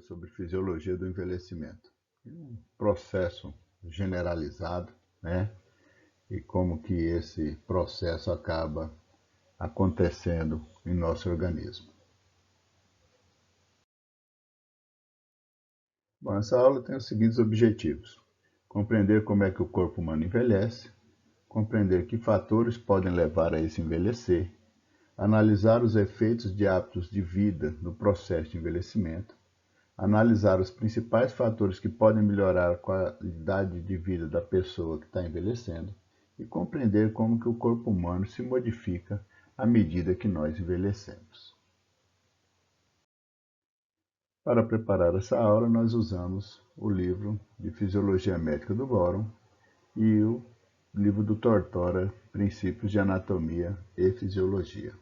sobre fisiologia do envelhecimento. Um processo generalizado, né? E como que esse processo acaba acontecendo em nosso organismo. Bom, essa aula tem os seguintes objetivos: compreender como é que o corpo humano envelhece, compreender que fatores podem levar a esse envelhecer, analisar os efeitos de hábitos de vida no processo de envelhecimento, analisar os principais fatores que podem melhorar a qualidade de vida da pessoa que está envelhecendo e compreender como que o corpo humano se modifica à medida que nós envelhecemos. Para preparar essa aula, nós usamos o livro de Fisiologia Médica do Boron e o livro do Tortora, Princípios de Anatomia e Fisiologia.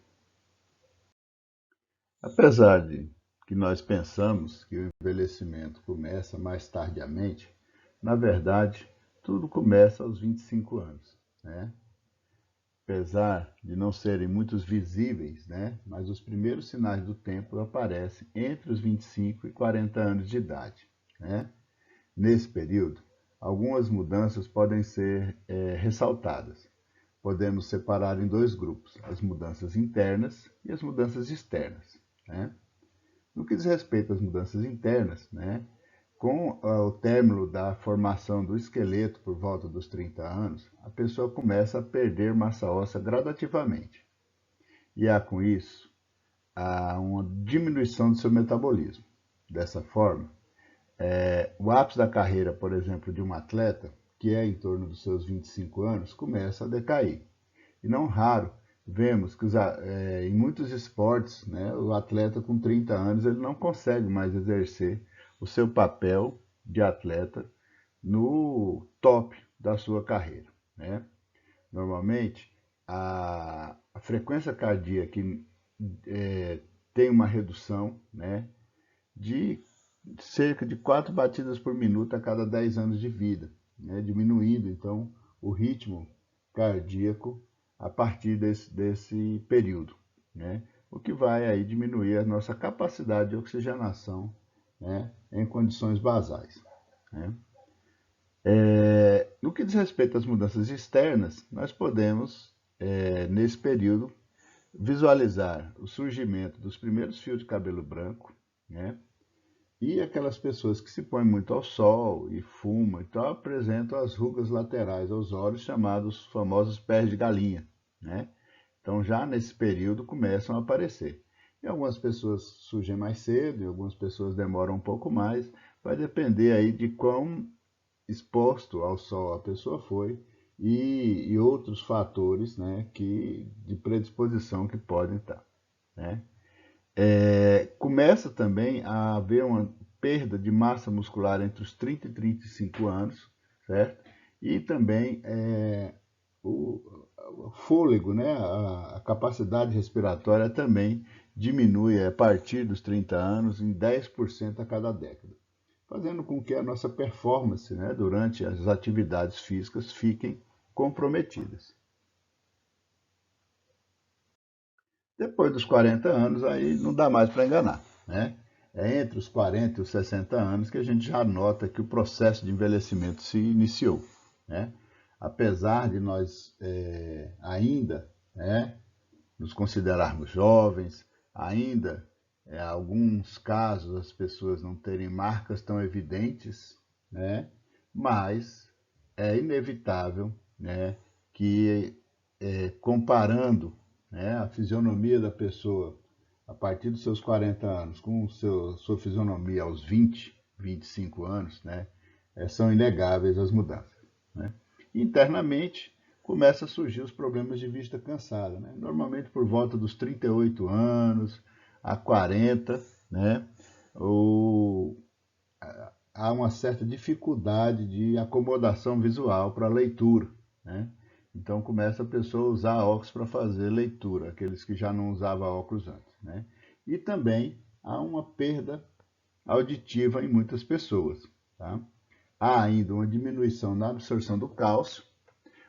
Apesar de que nós pensamos que o envelhecimento começa mais tardiamente, na verdade, tudo começa aos 25 anos, né? Apesar de não serem muito visíveis, né? Mas os primeiros sinais do tempo aparecem entre os 25 e 40 anos de idade, né? Nesse período, algumas mudanças podem ser ressaltadas. Podemos separar em dois grupos, as mudanças internas e as mudanças externas, né? No que diz respeito às mudanças internas, né, com o término da formação do esqueleto por volta dos 30 anos, a pessoa começa a perder massa óssea gradativamente. E há com isso uma diminuição do seu metabolismo. Dessa forma, o ápice da carreira, por exemplo, de um atleta, que é em torno dos seus 25 anos, começa a decair. E não raro, vemos que em muitos esportes, né, o atleta com 30 anos ele não consegue mais exercer o seu papel de atleta no top da sua carreira, né? Normalmente, a frequência cardíaca tem uma redução, né, de cerca de 4 batidas por minuto a cada 10 anos de vida, né, diminuindo então o ritmo cardíaco a partir desse período, né? O que vai aí diminuir a nossa capacidade de oxigenação, né, em condições basais, né? No que diz respeito às mudanças externas, nós podemos, nesse período, visualizar o surgimento dos primeiros fios de cabelo branco, né? E aquelas pessoas que se põem muito ao sol e fumam e tal, apresentam as rugas laterais aos olhos, chamados famosos pés de galinha, né? Então já nesse período começam a aparecer. E algumas pessoas surgem mais cedo, e algumas pessoas demoram um pouco mais, vai depender aí de quão exposto ao sol a pessoa foi e outros fatores, né, de predisposição que podem estar, né? Começa também a haver uma perda de massa muscular entre os 30 e 35 anos, certo? E também o fôlego, né? A capacidade respiratória também diminui a partir dos 30 anos em 10% a cada década, fazendo com que a nossa performance, né, durante as atividades físicas fiquem comprometidas. Depois dos 40 anos, aí não dá mais para enganar, né? É entre os 40 e os 60 anos que a gente já nota que o processo de envelhecimento se iniciou, né? Apesar de nós ainda, né, nos considerarmos jovens, ainda, em alguns casos, as pessoas não terem marcas tão evidentes, né? Mas é inevitável, né, que, comparando, né, a fisionomia da pessoa a partir dos seus 40 anos com sua fisionomia aos 20, 25 anos, né, são inegáveis as mudanças, né? Internamente, começa a surgir os problemas de vista cansada, né? Normalmente por volta dos 38 anos a 40, né? Ou há uma certa dificuldade de acomodação visual para a leitura, né? Então começa a pessoa a usar óculos para fazer leitura, aqueles que já não usavam óculos antes, né? E também há uma perda auditiva em muitas pessoas, tá? Há ainda uma diminuição na absorção do cálcio,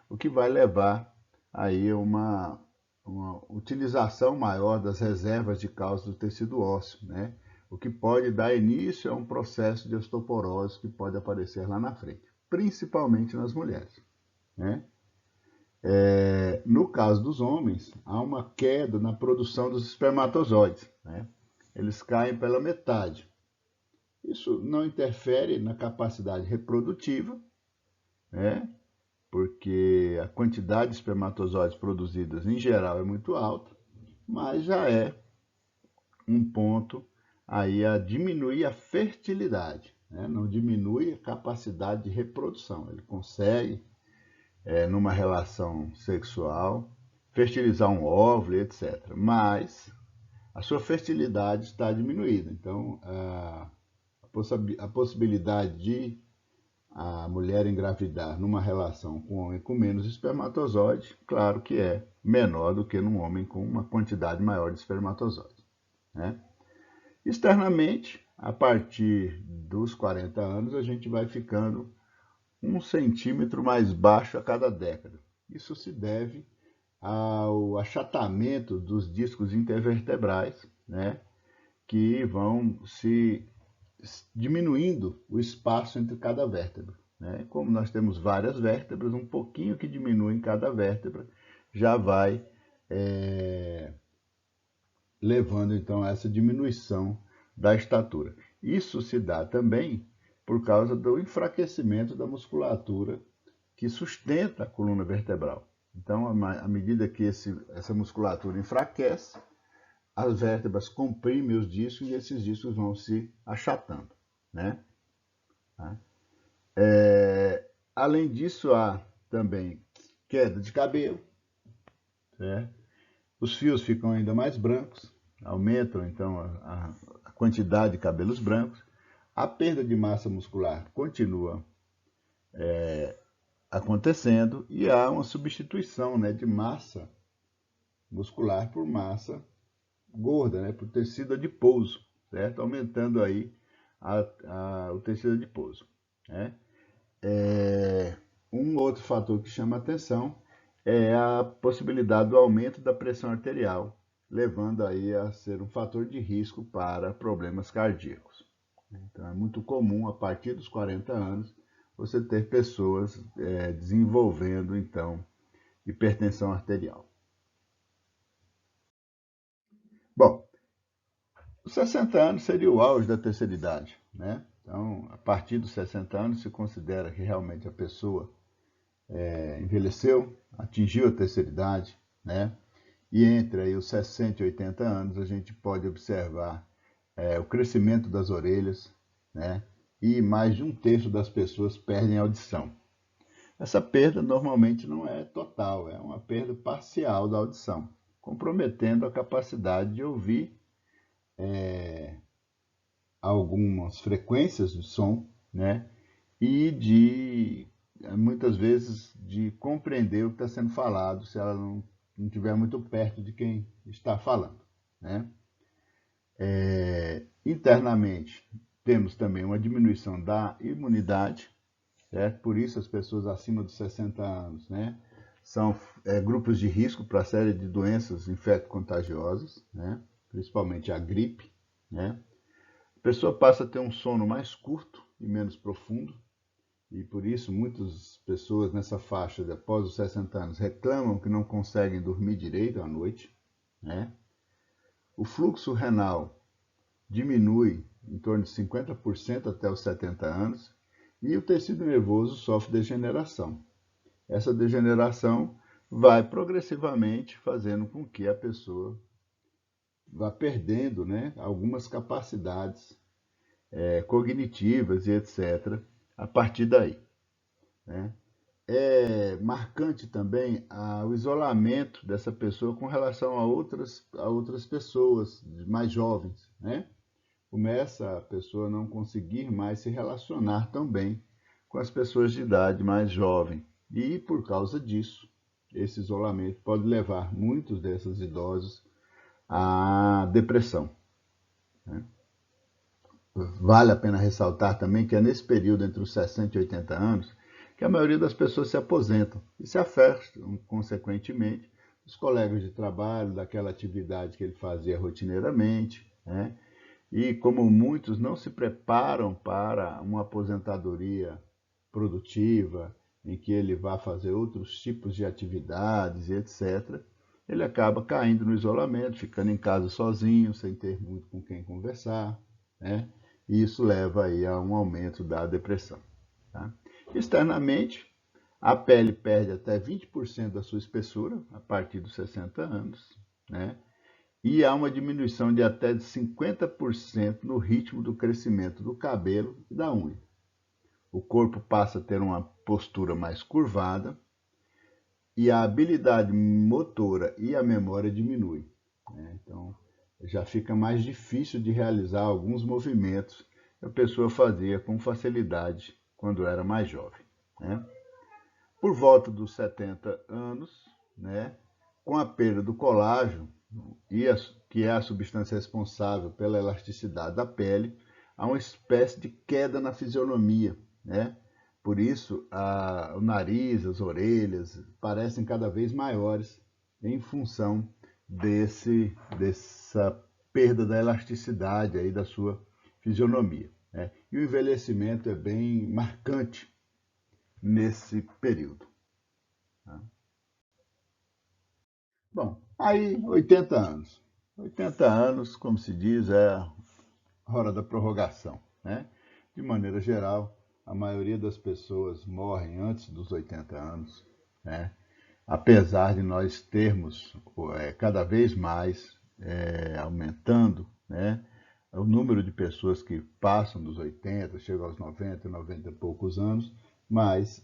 o que vai levar aí uma utilização maior das reservas de cálcio do tecido ósseo, né? o que pode dar início a um processo de osteoporose que pode aparecer lá na frente, principalmente nas mulheres, né? No caso dos homens, há uma queda na produção dos espermatozoides, né? Eles caem pela metade. Isso não interfere na capacidade reprodutiva, né? Porque a quantidade de espermatozoides produzidas em geral é muito alta, mas já é um ponto aí a diminuir a fertilidade, né? Não diminui a capacidade de reprodução. Ele consegue, numa relação sexual, fertilizar um óvulo, etc. Mas a sua fertilidade está diminuída. Então, a possibilidade de a mulher engravidar numa relação com um homem com menos espermatozoide, claro que é menor do que num homem com uma quantidade maior de espermatozoides, né? Externamente, a partir dos 40 anos, a gente vai ficando 1 centímetro mais baixo a cada década. Isso se deve ao achatamento dos discos intervertebrais, né, que vão se diminuindo o espaço entre cada vértebra, né? Como nós temos várias vértebras, um pouquinho que diminui em cada vértebra já vai levando então a essa diminuição da estatura. Isso se dá também por causa do enfraquecimento da musculatura que sustenta a coluna vertebral. Então, à medida que essa musculatura enfraquece, as vértebras comprimem os discos e esses discos vão se achatando, né? Além disso, há também queda de cabelo, né? Os fios ficam ainda mais brancos, aumentam então a quantidade de cabelos brancos, a perda de massa muscular continua acontecendo e há uma substituição, né, de massa muscular por massa gorda, né, por tecido adiposo, certo? Aumentando aí o tecido adiposo, né? Um outro fator que chama atenção é a possibilidade do aumento da pressão arterial, levando aí a ser um fator de risco para problemas cardíacos. Então é muito comum, a partir dos 40 anos, você ter pessoas desenvolvendo, então, hipertensão arterial. Bom, os 60 anos seria o auge da terceira idade, né? Então, a partir dos 60 anos se considera que realmente a pessoa envelheceu, atingiu a terceira idade, né? E entre aí os 60 e 80 anos a gente pode observar o crescimento das orelhas, né? E mais de 1/3 das pessoas perdem a audição. Essa perda normalmente não é total, é uma perda parcial da audição, comprometendo a capacidade de ouvir algumas frequências de som, né? E de, muitas vezes, de compreender o que está sendo falado, se ela não estiver muito perto de quem está falando, né? Internamente, temos também uma diminuição da imunidade, certo? Por isso as pessoas acima dos 60 anos, né, são grupos de risco para a série de doenças infecto-contagiosas, né, principalmente a gripe, né? A pessoa passa a ter um sono mais curto e menos profundo, e por isso muitas pessoas nessa faixa de após os 60 anos reclamam que não conseguem dormir direito à noite, né? O fluxo renal diminui em torno de 50% até os 70 anos e o tecido nervoso sofre degeneração. Essa degeneração vai progressivamente fazendo com que a pessoa vá perdendo, né, algumas capacidades cognitivas e etc. a partir daí, né? É marcante também o isolamento dessa pessoa com relação a outras pessoas mais jovens, né? Começa a pessoa a não conseguir mais se relacionar tão bem com as pessoas de idade mais jovem. E por causa disso, esse isolamento pode levar muitos desses idosos à depressão, né? Vale a pena ressaltar também que é nesse período entre os 60 e 80 anos que a maioria das pessoas se aposentam e se afastam, consequentemente, dos colegas de trabalho, daquela atividade que ele fazia rotineiramente, né? E como muitos não se preparam para uma aposentadoria produtiva, em que ele vá fazer outros tipos de atividades e etc., ele acaba caindo no isolamento, ficando em casa sozinho, sem ter muito com quem conversar, né? E isso leva aí a um aumento da depressão. Tá? Externamente, a pele perde até 20% da sua espessura a partir dos 60 anos, né? E há uma diminuição de até 50% no ritmo do crescimento do cabelo e da unha. O corpo passa a ter uma postura mais curvada e a habilidade motora e a memória diminui, né? Então, já fica mais difícil de realizar alguns movimentos que a pessoa fazia com facilidade quando era mais jovem, né? Por volta dos 70 anos, né, com a perda do colágeno, que é a substância responsável pela elasticidade da pele, há uma espécie de queda na fisionomia, né? Por isso, o nariz, as orelhas parecem cada vez maiores em função dessa perda da elasticidade aí da sua fisionomia, né? E o envelhecimento é bem marcante nesse período. Tá? Bom, aí 80 anos. 80 anos, como se diz, é a hora da prorrogação, né? De maneira geral, a maioria das pessoas morrem antes dos 80 anos, né? Apesar de nós termos cada vez mais aumentando, né, o número de pessoas que passam dos 80, chegam aos 90, 90 e poucos anos, mas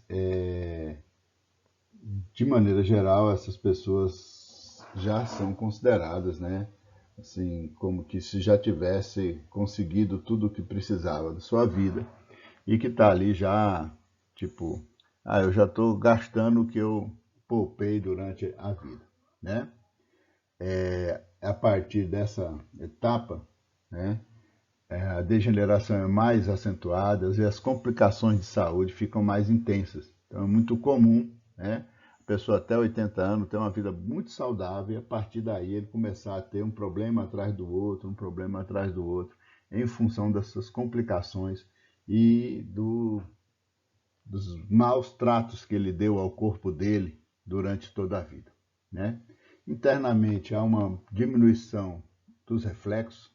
de maneira geral, essas pessoas já são consideradas, né, assim, como que se já tivesse conseguido tudo o que precisava da sua vida e que está ali já, tipo, eu já estou gastando o que eu poupei durante a vida, né? A partir dessa etapa, né, a degeneração é mais acentuada e as complicações de saúde ficam mais intensas. Então é muito comum, né, a pessoa até 80 anos ter uma vida muito saudável e a partir daí ele começar a ter um problema atrás do outro, um problema atrás do outro, em função dessas complicações e dos maus tratos que ele deu ao corpo dele durante toda a vida, né? Internamente há uma diminuição dos reflexos,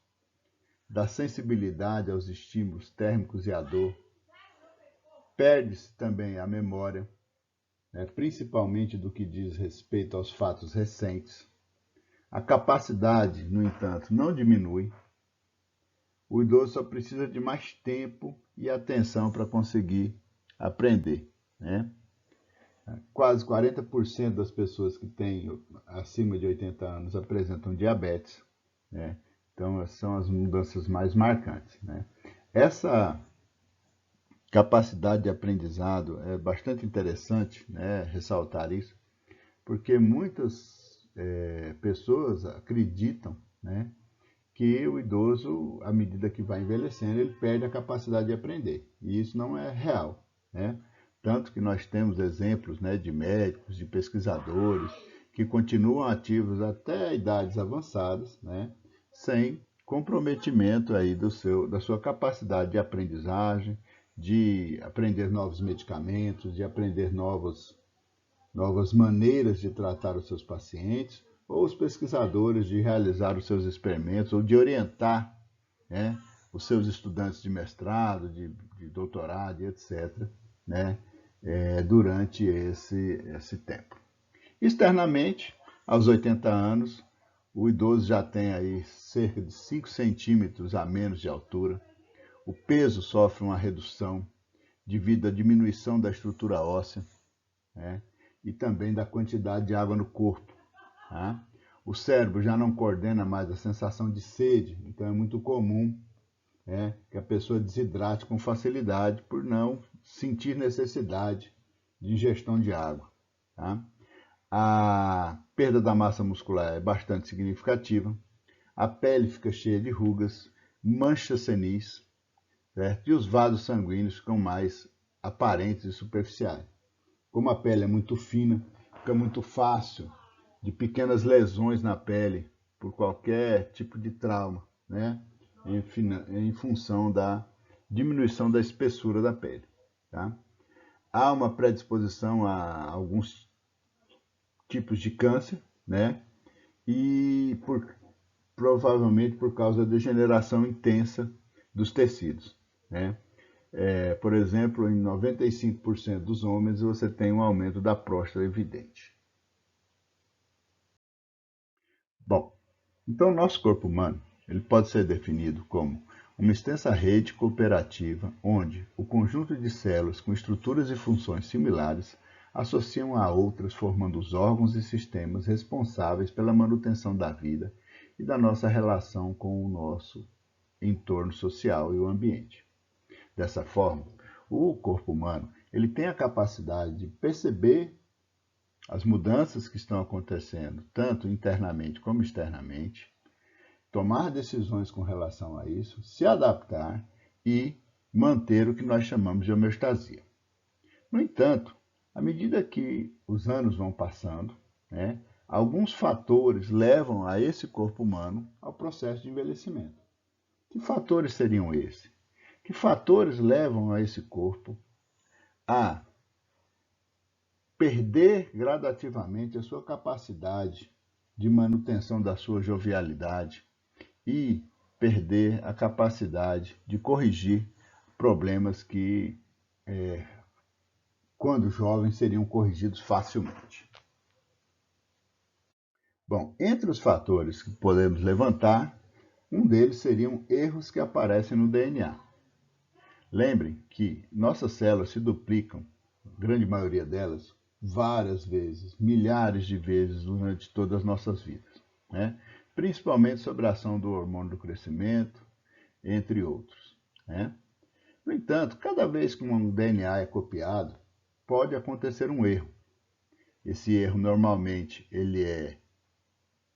da sensibilidade aos estímulos térmicos e à dor. Perde-se também a memória, né, principalmente do que diz respeito aos fatos recentes. A capacidade, no entanto, não diminui. O idoso só precisa de mais tempo e atenção para conseguir aprender, né? Quase 40% das pessoas que têm acima de 80 anos apresentam diabetes, né? Então, essas são as mudanças mais marcantes, né? Essa capacidade de aprendizado é bastante interessante, né, ressaltar isso, porque muitas pessoas acreditam, né, que o idoso, à medida que vai envelhecendo, ele perde a capacidade de aprender. E isso não é real, né? Tanto que nós temos exemplos, né, de médicos, de pesquisadores, que continuam ativos até idades avançadas, né, sem comprometimento aí da sua capacidade de aprendizagem, de aprender novos medicamentos, de aprender novas maneiras de tratar os seus pacientes, ou os pesquisadores de realizar os seus experimentos, ou de orientar, né, os seus estudantes de mestrado, de doutorado, etc., né, durante esse tempo. Externamente, aos 80 anos, o idoso já tem aí cerca de 5 centímetros a menos de altura, o peso sofre uma redução devido à diminuição da estrutura óssea, né, e também da quantidade de água no corpo. Tá? O cérebro já não coordena mais a sensação de sede, então é muito comum, que a pessoa desidrate com facilidade por não sentir necessidade de ingestão de água. Tá? A perda da massa muscular é bastante significativa, a pele fica cheia de rugas, manchas senis, certo? E os vasos sanguíneos ficam mais aparentes e superficiais. Como a pele é muito fina, fica muito fácil de pequenas lesões na pele por qualquer tipo de trauma, né? em função da diminuição da espessura da pele. Tá? Há uma predisposição a alguns tipos de câncer, né? E provavelmente por causa da degeneração intensa dos tecidos, né? Por exemplo, em 95% dos homens você tem um aumento da próstata evidente. Bom, então o nosso corpo humano ele pode ser definido como uma extensa rede cooperativa onde o conjunto de células com estruturas e funções similares associam a outras, formando os órgãos e sistemas responsáveis pela manutenção da vida e da nossa relação com o nosso entorno social e o ambiente. Dessa forma, o corpo humano ele tem a capacidade de perceber as mudanças que estão acontecendo, tanto internamente como externamente, tomar decisões com relação a isso, se adaptar e manter o que nós chamamos de homeostasia. No entanto, à medida que os anos vão passando, né, alguns fatores levam a esse corpo humano ao processo de envelhecimento. Que fatores seriam esses? Que fatores levam a esse corpo a perder gradativamente a sua capacidade de manutenção da sua jovialidade e perder a capacidade de corrigir problemas que, quando jovens, seriam corrigidos facilmente? Bom, entre os fatores que podemos levantar, um deles seriam erros que aparecem no DNA. Lembrem que nossas células se duplicam, a grande maioria delas, várias vezes, milhares de vezes durante todas as nossas vidas, né? Principalmente sob a ação do hormônio do crescimento, entre outros, né? No entanto, cada vez que um DNA é copiado, pode acontecer um erro. Esse erro normalmente ele é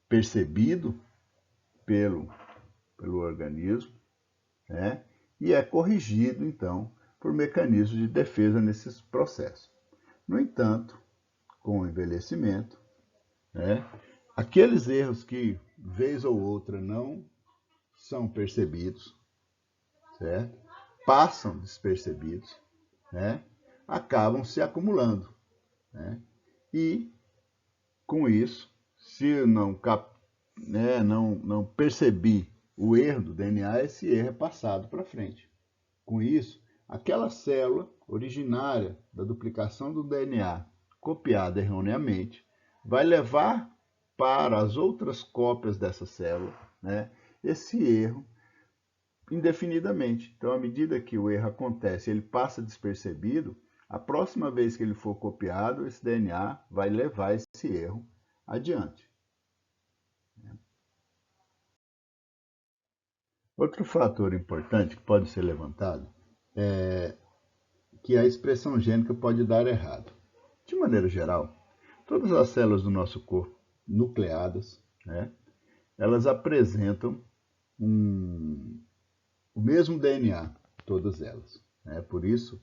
percebido pelo organismo, né? E é corrigido, então, por mecanismos de defesa nesses processos. No entanto, com o envelhecimento, né, aqueles erros que, vez ou outra, não são percebidos, certo? Passam despercebidos, né, acabam se acumulando. Né? E, com isso, se não percebi o erro do DNA, esse erro é passado para frente. Com isso, aquela célula originária da duplicação do DNA, copiada erroneamente, vai levar para as outras cópias dessa célula, né, esse erro indefinidamente. Então, à medida que o erro acontece, ele passa despercebido, a próxima vez que ele for copiado, esse DNA vai levar esse erro adiante. Outro fator importante que pode ser levantado é que a expressão gênica pode dar errado. De maneira geral, todas as células do nosso corpo nucleadas, né, elas apresentam o mesmo DNA, todas elas. Né? Por isso,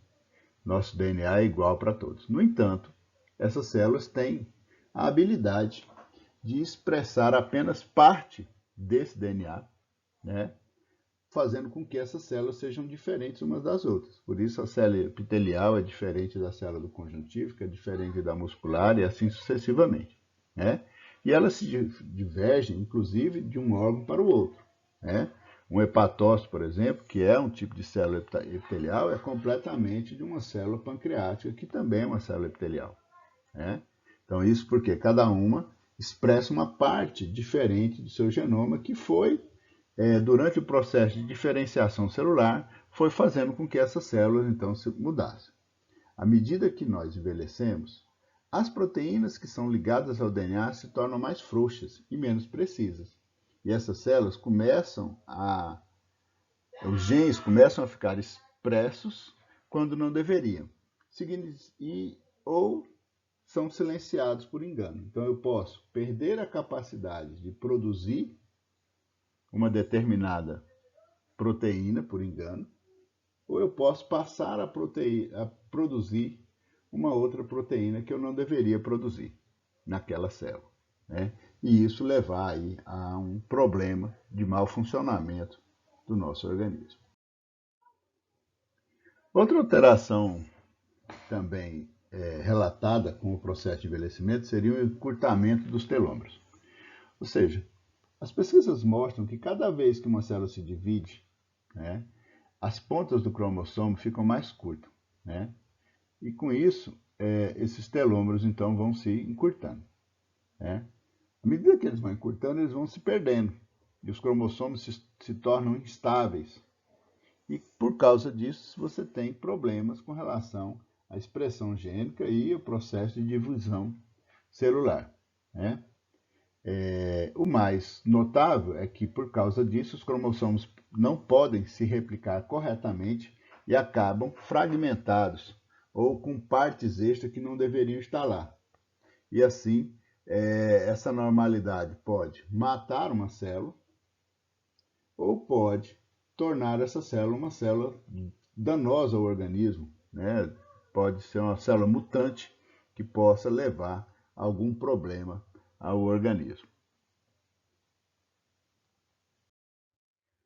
nosso DNA é igual para todos. No entanto, essas células têm a habilidade de expressar apenas parte desse DNA, né, fazendo com que essas células sejam diferentes umas das outras. Por isso, a célula epitelial é diferente da célula do conjuntivo, é diferente da muscular e assim sucessivamente. Né? E elas se divergem, inclusive, de um órgão para o outro. Né? Um hepatócito, por exemplo, que é um tipo de célula epitelial, é completamente de uma célula pancreática, que também é uma célula epitelial. Né? Então, isso porque cada uma expressa uma parte diferente do seu genoma que foi durante o processo de diferenciação celular, foi fazendo com que essas células então se mudassem. À medida que nós envelhecemos, as proteínas que são ligadas ao DNA se tornam mais frouxas e menos precisas. E essas células os genes começam a ficar expressos quando não deveriam, ou são silenciados por engano. Então eu posso perder a capacidade de produzir uma determinada proteína, por engano, ou eu posso passar a produzir uma outra proteína que eu não deveria produzir naquela célula. Né? E isso levar aí a um problema de mau funcionamento do nosso organismo. Outra alteração também relatada com o processo de envelhecimento seria o encurtamento dos telômeros. Ou seja, as pesquisas mostram que cada vez que uma célula se divide, né, as pontas do cromossomo ficam mais curtas, né? E com isso, esses telômeros então vão se encurtando, né? À medida que eles vão encurtando, eles vão se perdendo e os cromossomos se tornam instáveis. E por causa disso, você tem problemas com relação à expressão gênica e o processo de divisão celular, né? O mais notável é que, por causa disso, os cromossomos não podem se replicar corretamente e acabam fragmentados ou com partes extras que não deveriam estar lá. E assim, essa normalidade pode matar uma célula ou pode tornar essa célula uma célula danosa ao organismo, né? Pode ser uma célula mutante que possa levar a algum problema ao organismo.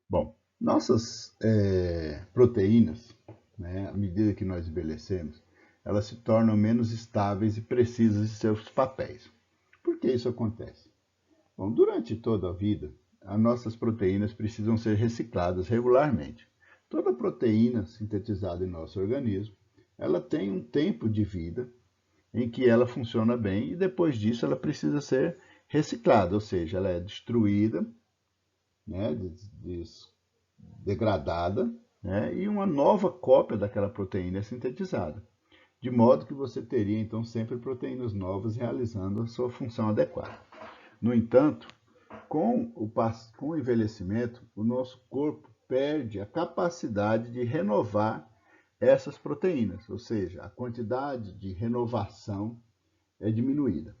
Bom, nossas proteínas, né, à medida que nós envelhecemos, elas se tornam menos estáveis e precisas de seus papéis. Por que isso acontece? Bom, durante toda a vida, as nossas proteínas precisam ser recicladas regularmente. Toda proteína sintetizada em nosso organismo, ela tem um tempo de vida em que ela funciona bem e depois disso ela precisa ser reciclada, ou seja, ela é destruída, né, degradada, né, e uma nova cópia daquela proteína é sintetizada. De modo que você teria então sempre proteínas novas realizando a sua função adequada. No entanto, com o envelhecimento, o nosso corpo perde a capacidade de renovar essas proteínas, ou seja, a quantidade de renovação é diminuída.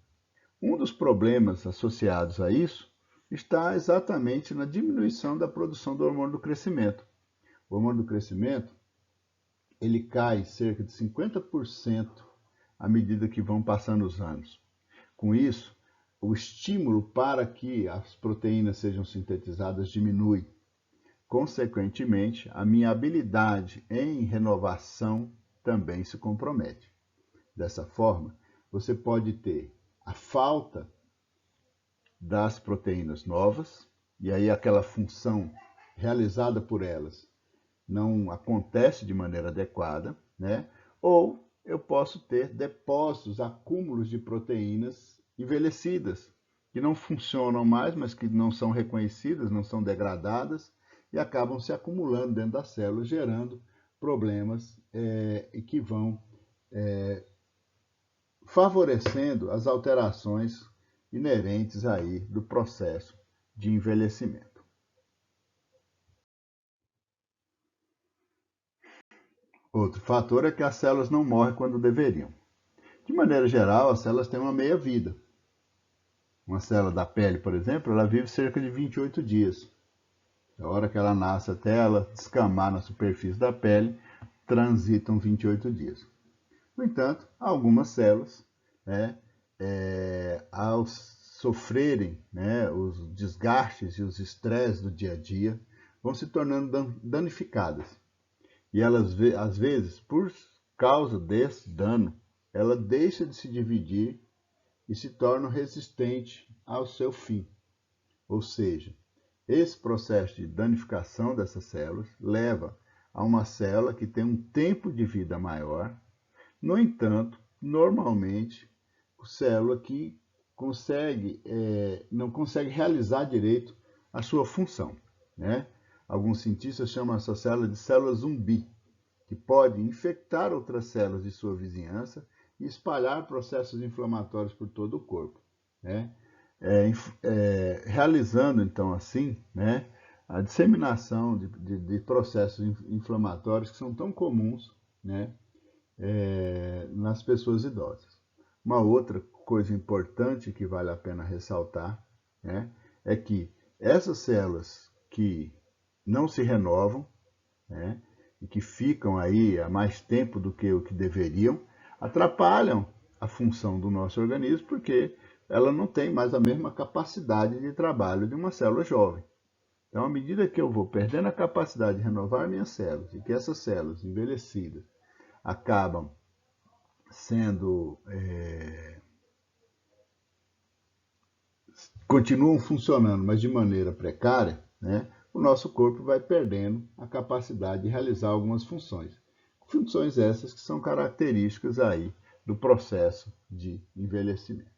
Um dos problemas associados a isso está exatamente na diminuição da produção do hormônio do crescimento. O hormônio do crescimento ele cai cerca de 50% à medida que vão passando os anos. Com isso, o estímulo para que as proteínas sejam sintetizadas diminui. Consequentemente, a minha habilidade em renovação também se compromete. Dessa forma, você pode ter a falta das proteínas novas, e aí aquela função realizada por elas não acontece de maneira adequada, né? Ou eu posso ter depósitos, acúmulos de proteínas envelhecidas, que não funcionam mais, mas que não são reconhecidas, não são degradadas, e acabam se acumulando dentro da célula, gerando problemas que vão favorecendo as alterações inerentes aí do processo de envelhecimento. Outro fator é que as células não morrem quando deveriam. De maneira geral, as células têm uma meia-vida. Uma célula da pele, por exemplo, ela vive cerca de 28 dias. Da hora que ela nasce até ela descamar na superfície da pele, transitam 28 dias. No entanto, algumas células, né, ao sofrerem, né, os desgastes e os estresses do dia a dia, vão se tornando danificadas. E elas, às vezes, por causa desse dano, ela deixa de se dividir e se torna resistente ao seu fim. Ou seja, esse processo de danificação dessas células leva a uma célula que tem um tempo de vida maior. No entanto, normalmente, a célula que não consegue realizar direito a sua função, né? Alguns cientistas chamam essa célula de célula zumbi, que pode infectar outras células de sua vizinhança e espalhar processos inflamatórios por todo o corpo, né? Realizando então assim, né, a disseminação de processos inflamatórios que são tão comuns, né, nas pessoas idosas. Uma outra coisa importante que vale a pena ressaltar, né, é que essas células que não se renovam, né, e que ficam aí há mais tempo do que o que deveriam, atrapalham a função do nosso organismo porque ela não tem mais a mesma capacidade de trabalho de uma célula jovem. Então, à medida que eu vou perdendo a capacidade de renovar minhas células, e que essas células envelhecidas acabam sendo, continuam funcionando, mas de maneira precária, né, o nosso corpo vai perdendo a capacidade de realizar algumas funções. Funções essas que são características aí do processo de envelhecimento.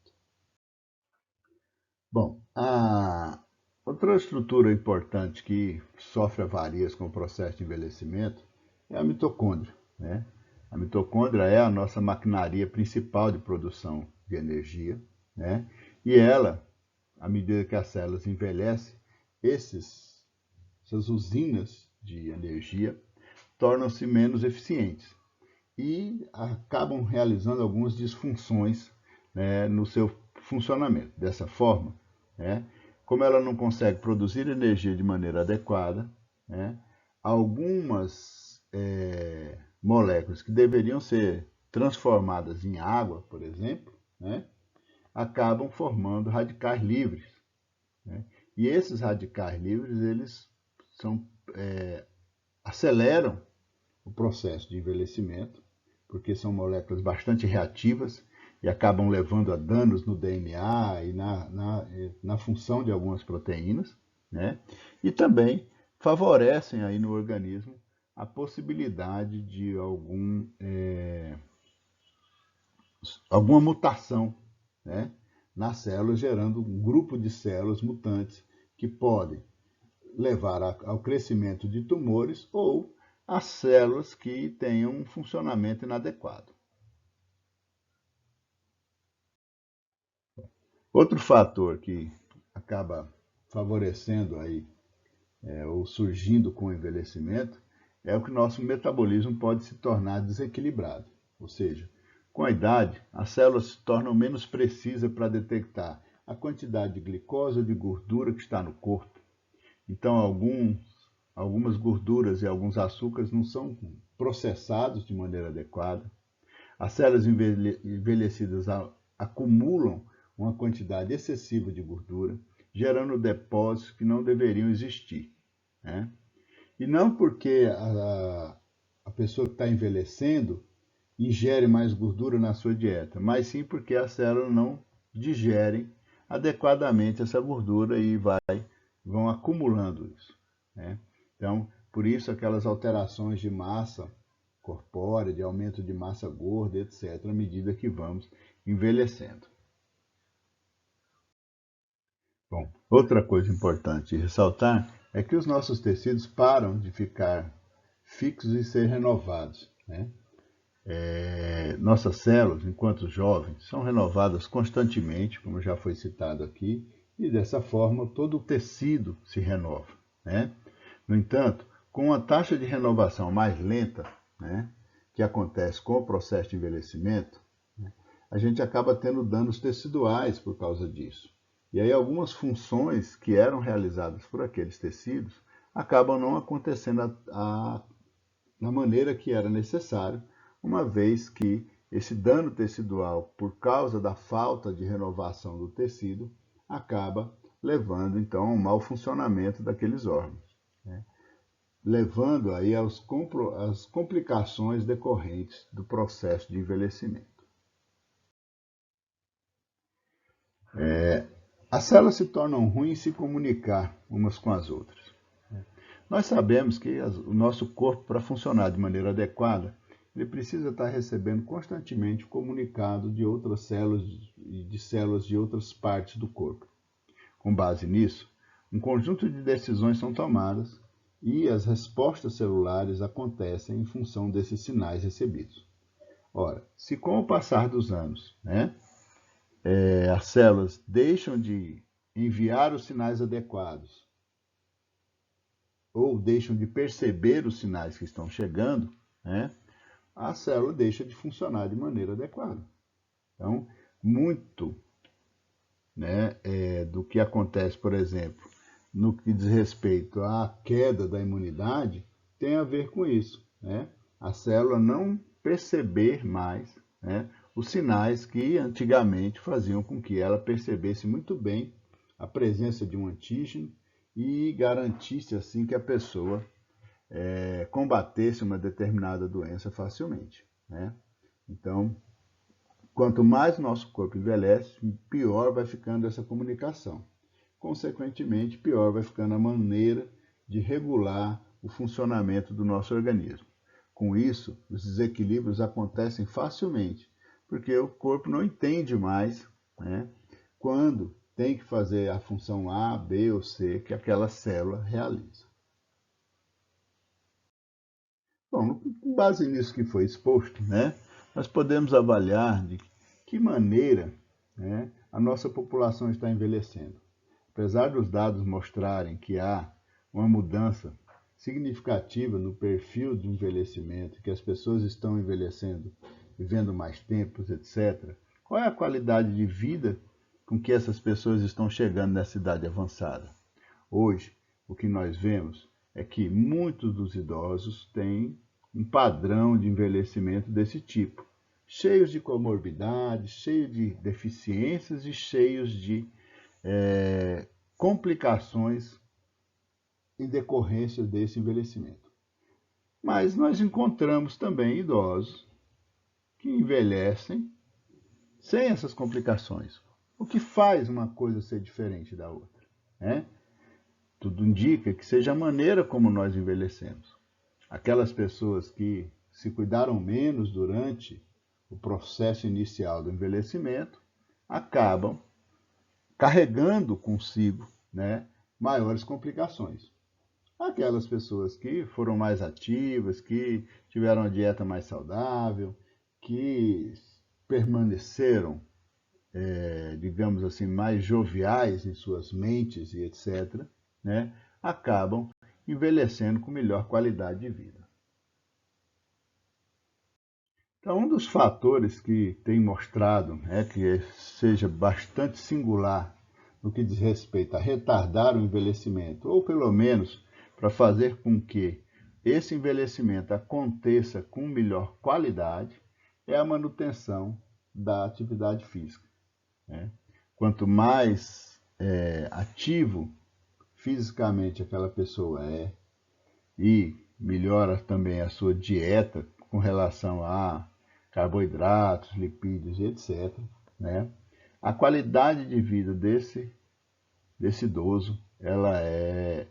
Bom, a outra estrutura importante que sofre avarias com o processo de envelhecimento é a mitocôndria, né? A mitocôndria é a nossa maquinaria principal de produção de energia, né? E ela, à medida que as células envelhecem, essas usinas de energia tornam-se menos eficientes e acabam realizando algumas disfunções, né, no seu funcionamento. Dessa forma, né, como ela não consegue produzir energia de maneira adequada, né, algumas moléculas que deveriam ser transformadas em água, por exemplo, né, acabam formando radicais livres. Né, e esses radicais livres eles são, aceleram o processo de envelhecimento, porque são moléculas bastante reativas e acabam levando a danos no DNA e na função de algumas proteínas, né? E também favorecem aí no organismo a possibilidade de alguma mutação, né, nas células, gerando um grupo de células mutantes que podem levar ao crescimento de tumores ou a células que tenham um funcionamento inadequado. Outro fator que acaba favorecendo aí, ou surgindo com o envelhecimento, é o que nosso metabolismo pode se tornar desequilibrado. Ou seja, com a idade, as células se tornam menos precisas para detectar a quantidade de glicose ou de gordura que está no corpo. Então, algumas gorduras e alguns açúcares não são processados de maneira adequada. As células envelhecidas acumulam uma quantidade excessiva de gordura, gerando depósitos que não deveriam existir, né? E não porque a pessoa que está envelhecendo ingere mais gordura na sua dieta, mas sim porque as células não digerem adequadamente essa gordura e vão acumulando isso, né? Então, por isso aquelas alterações de massa corpórea, de aumento de massa gorda, etc., à medida que vamos envelhecendo. Bom, outra coisa importante ressaltar é que os nossos tecidos param de ficar fixos e ser renovados, né? Nossas células, enquanto jovens, são renovadas constantemente, como já foi citado aqui, e dessa forma todo o tecido se renova, né? No entanto, com a taxa de renovação mais lenta, né, que acontece com o processo de envelhecimento, a gente acaba tendo danos teciduais por causa disso. E aí algumas funções que eram realizadas por aqueles tecidos acabam não acontecendo da maneira que era necessário, uma vez que esse dano tecidual, por causa da falta de renovação do tecido, acaba levando então ao mau funcionamento daqueles órgãos, né? Levando aí às complicações decorrentes do processo de envelhecimento. As células se tornam ruins em se comunicar umas com as outras. Nós sabemos que o nosso corpo, para funcionar de maneira adequada, ele precisa estar recebendo constantemente o comunicado de outras células e de células de outras partes do corpo. Com base nisso, um conjunto de decisões são tomadas e as respostas celulares acontecem em função desses sinais recebidos. Ora, se com o passar dos anos, né, as células deixam de enviar os sinais adequados ou deixam de perceber os sinais que estão chegando, né, a célula deixa de funcionar de maneira adequada. Então, muito, né, do que acontece, por exemplo, no que diz respeito à queda da imunidade, tem a ver com isso, né? A célula não perceber mais, né, os sinais que antigamente faziam com que ela percebesse muito bem a presença de um antígeno e garantisse assim que a pessoa combatesse uma determinada doença facilmente, né? Então, quanto mais nosso corpo envelhece, pior vai ficando essa comunicação. Consequentemente, pior vai ficando a maneira de regular o funcionamento do nosso organismo. Com isso, os desequilíbrios acontecem facilmente, porque o corpo não entende mais, né, quando tem que fazer a função A, B ou C que aquela célula realiza. Bom, com base nisso que foi exposto, né, nós podemos avaliar de que maneira, né, a nossa população está envelhecendo. Apesar dos dados mostrarem que há uma mudança significativa no perfil de envelhecimento, que as pessoas estão envelhecendo, vivendo mais tempos, etc., qual é a qualidade de vida com que essas pessoas estão chegando nessa idade avançada? Hoje, o que nós vemos é que muitos dos idosos têm um padrão de envelhecimento desse tipo, cheios de comorbidades, cheios de deficiências e cheios de complicações em decorrência desse envelhecimento. Mas nós encontramos também idosos que envelhecem sem essas complicações, o que faz uma coisa ser diferente da outra, né? Tudo indica que seja a maneira como nós envelhecemos. Aquelas pessoas que se cuidaram menos durante o processo inicial do envelhecimento acabam carregando consigo, né, maiores complicações. Aquelas pessoas que foram mais ativas, que tiveram uma dieta mais saudável, que permaneceram, digamos assim, mais joviais em suas mentes e etc., né, acabam envelhecendo com melhor qualidade de vida. Então, um dos fatores que tem mostrado que seja bastante singular no que diz respeito a retardar o envelhecimento, ou pelo menos para fazer com que esse envelhecimento aconteça com melhor qualidade, é a manutenção da atividade física, né? Quanto mais ativo fisicamente aquela pessoa é, e melhora também a sua dieta com relação a carboidratos, lipídios e etc., né? A qualidade de vida desse idoso ela é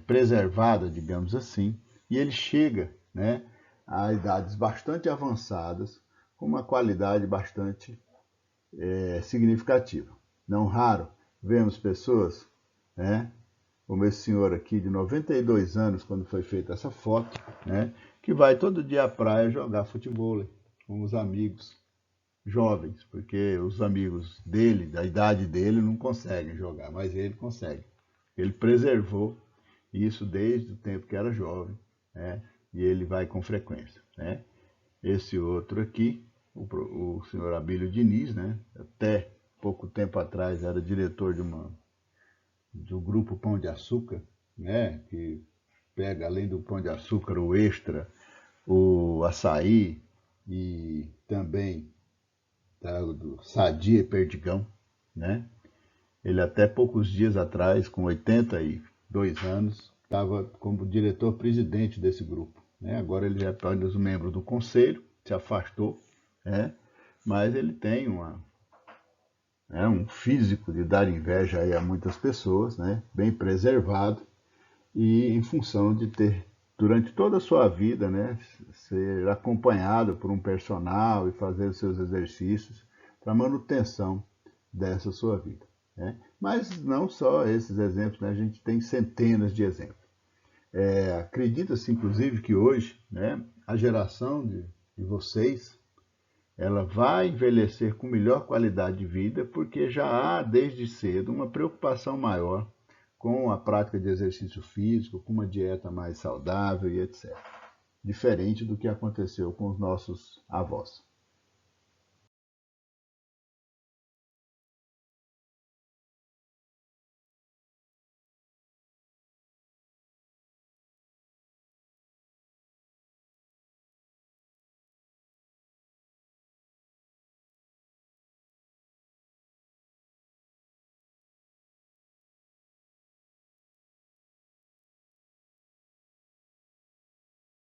preservada, digamos assim, e ele chega, né, a idades bastante avançadas com uma qualidade bastante significativa. Não raro vemos pessoas, né, como esse senhor aqui de 92 anos, quando foi feita essa foto, né, que vai todo dia à praia jogar futebol com os amigos jovens, porque os amigos dele, da idade dele, não conseguem jogar, mas ele consegue. Ele preservou isso desde o tempo que era jovem, né, e ele vai com frequência, né. Esse outro aqui, o senhor Abílio Diniz, né, até pouco tempo atrás era diretor de um grupo Pão de Açúcar, né, que pega, além do Pão de Açúcar, o Extra, o Açaí e também do Sadia e Perdigão, né? Ele até poucos dias atrás, com 82 anos, estava como diretor-presidente desse grupo, né? Agora ele é apenas um membro do conselho, se afastou, né? Mas ele tem um físico de dar inveja aí a muitas pessoas, né? Bem preservado, e em função de ter, durante toda a sua vida, né, ser acompanhado por um personal e fazer os seus exercícios para manutenção dessa sua vida, né? Mas não só esses exemplos, né, a gente tem centenas de exemplos. Acredita-se, inclusive, que hoje, né, a geração de vocês, ela vai envelhecer com melhor qualidade de vida, porque já há, desde cedo, uma preocupação maior com a prática de exercício físico, com uma dieta mais saudável e etc. Diferente do que aconteceu com os nossos avós.